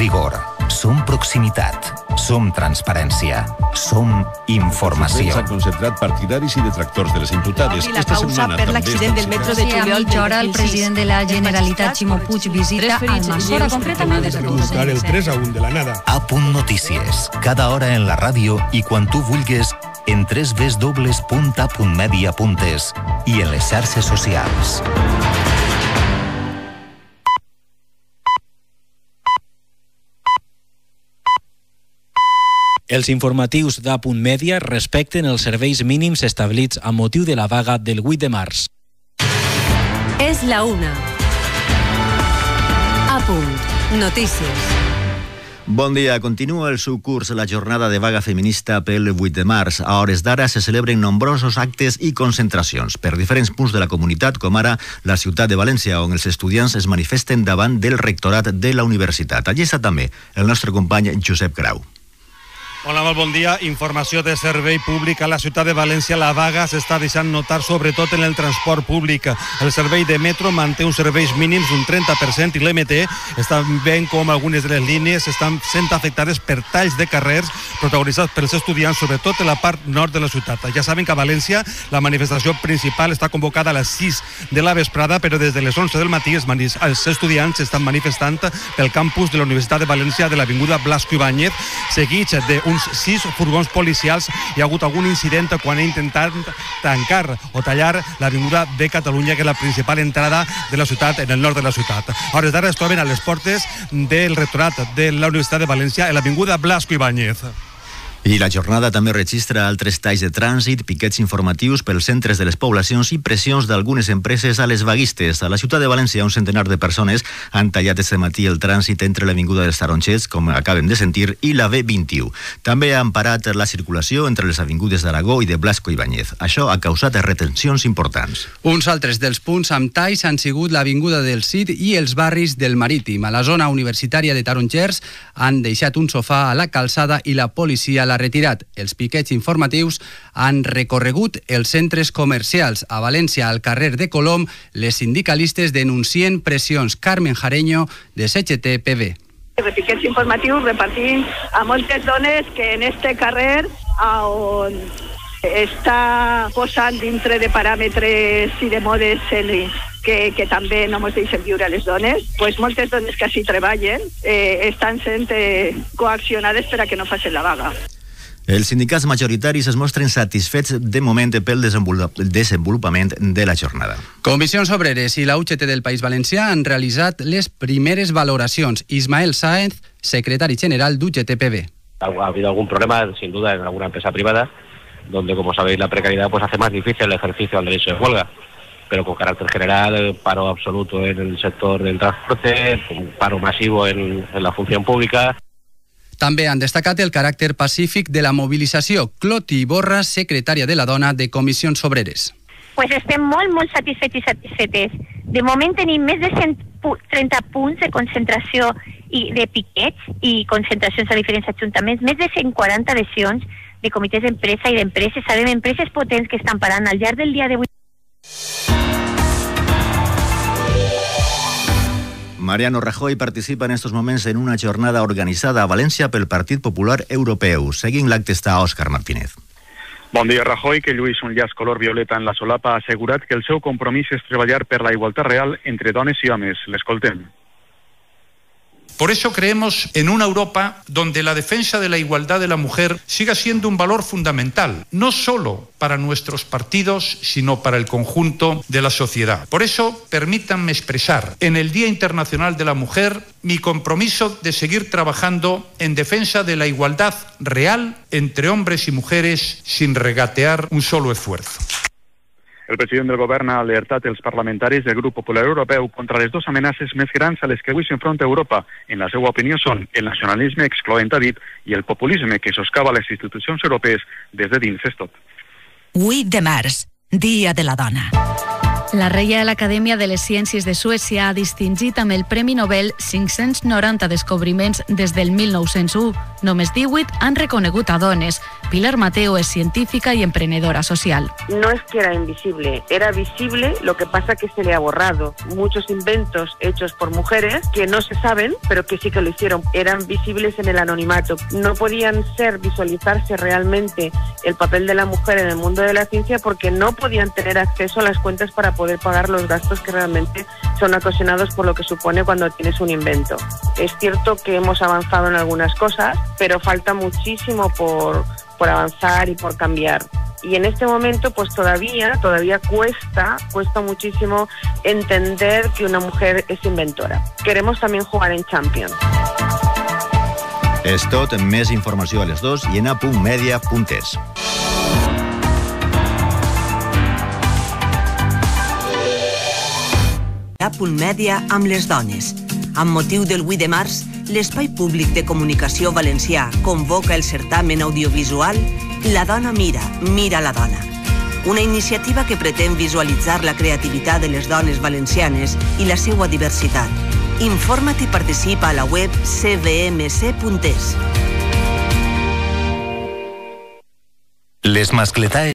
rigor, som proximitat, som transparència, som informació. S'han concentrat partidaris i detractors de les imputades. La causa per l'accident del metro de juliol del 2006. El president de la Generalitat, Ximo Puig, visita Almassora, concretament des de buscar el 3-1 de la nada. A.Notícies, cada hora en la ràdio i quan tu vulguis en www.a.media.es i en les xarxes socials. Els informatius d'A.Media respecten els serveis mínims establits a motiu de la vaga del 8 de març. És la 1. Notícies. Bon dia. Continua el seu curs la jornada de vaga feminista pel 8 de març. A hores d'ara se celebren nombrosos actes i concentracions per diferents punts de la comunitat, com ara la ciutat de València, on els estudiants es manifesten davant del rectorat de la universitat. Allí està també el nostre company Josep Grau. Hola, molt bon dia. Informació de servei públic a la ciutat de València. La vaga s'està deixant notar sobretot en el transport públic. El servei de metro manté uns serveis mínims d'un 30% i l'MT està veient com algunes de les línies estan sent afectades per talls de carrers protagonitzats pels estudiants, sobretot en la part nord de la ciutat. Ja saben que a València la manifestació principal està convocada a les 6 de la vesprada, però des de les 11 del matí els estudiants estan manifestant pel campus de la Universitat de València de l'Avinguda Blasco Ibáñez, seguits d'uns 6 furgons policials. Hi ha hagut algun incident quan he intentat tancar o tallar l'Avinguda de Catalunya, que és la principal entrada de la ciutat, en el nord de la ciutat. A hores d'ara es troben a les portes del rectorat de la Universitat de València, en l'Avinguda Blasco Ibáñez. I la jornada també registra altres talls de trànsit, piquets informatius pels centres de les poblacions i pressions d'algunes empreses a les vaguistes. A la ciutat de València, un centenar de persones han tallat este matí el trànsit entre l'Avinguda dels Tarongers, com acabem de sentir, i la B21. També han parat la circulació entre les avingudes d'Aragó i de Blasco Ibáñez. Això ha causat retencions importants. Uns altres dels punts amb talls han sigut l'Avinguda del Cid i els barris del Marítim. A la zona universitària de Tarongers han deixat un sofà a la calçada i la policia l'ha retirat. Els piquets informatius han recorregut els centres comercials. A València, al carrer de Colom, les sindicalistes denuncien pressions. Carmen Jareño, de CGT-PB. Piquets informatius repartint a moltes dones que en este carrer on està posant dintre de paràmetres i de modes que també no ens deixen viure a les dones, pues moltes dones que així treballen estan sent coaccionades per a que no facin la vaga. Els sindicats majoritaris es mostren satisfets de moment pel desenvolupament de la jornada. Comissions Obreres i la UGT del País Valencià han realitzat les primeres valoracions. Ismael Sáenz, secretari general d'UGT-PB. Ha habido algún problema, sin duda, en alguna empresa privada, donde, como sabéis, la precariedad pues hace más difícil el ejercicio del derecho de huelga. Pero con carácter general, paro absoluto en el sector del transporte, paro masivo en la función pública. També han destacat el caràcter pacífic de la mobilització. Cloti Iborra, secretària de la Dona de Comissions Obreres. Pues estem molt satisfets i satisfetes. De moment tenim més de 130 punts de concentració i de piquets i concentracions a diferents ajuntaments, més de 140 adhesions de comitès d'empresa i d'empreses. Sabem empreses potents que estan parant al llarg del dia d'avui. Mariano Rajoy participa en estos moments en una jornada organitzada a València pel Partit Popular Europeu. Seguint l'acte està Òscar Martínez. Bon dia. Rajoy, que lluís un llaç color violeta en la solapa, ha assegurat que el seu compromís és treballar per la igualtat real entre dones i homes. L'escoltem. Por eso creemos en una Europa donde la defensa de la igualdad de la mujer siga siendo un valor fundamental, no solo para nuestros partidos, sino para el conjunto de la sociedad. Por eso, permítanme expresar en el Día Internacional de la Mujer mi compromiso de seguir trabajando en defensa de la igualdad real entre hombres y mujeres sin regatear un solo esfuerzo. El president del govern ha alertat els parlamentaris del Grup Popular Europeu contra les dues amenaces més grans a les que avui s'enfronta Europa. En la seva opinió són el nacionalisme excloent, ha dit, i el populisme que soscava les institucions europees des de dins. És tot. 8 de març, Dia de la Dona. La Reial Acadèmia de les Ciències de Suècia ha distingit amb el Premi Nobel 590 descobriments des del 1901. Només 18 han reconegut a dones. Pilar Mateo es científica y emprendedora social. No es que era invisible, era visible, lo que pasa que se le ha borrado. Muchos inventos hechos por mujeres que no se saben, pero que sí que lo hicieron, eran visibles en el anonimato. No podían visualizarse realmente el papel de la mujer en el mundo de la ciencia porque no podían tener acceso a las cuentas para poder pagar los gastos que realmente son ocasionados por lo que supone cuando tienes un invento. Es cierto que hemos avanzado en algunas cosas, pero falta muchísimo por avanzar y por cambiar. Y en este momento pues todavía cuesta muchísimo entender que una mujer es inventora. Queremos también jugar en Champions. És tot, més informació a les 2 i en a.media.es. A.media amb les dones. Amb motiu del 8 de març, l'Espai Públic de Comunicació Valencià convoca el certamen audiovisual La dona mira la dona. Una iniciativa que pretén visualitzar la creativitat de les dones valencianes i la seva diversitat. Informa't i participa a la web cvmc.es. Les mascletaes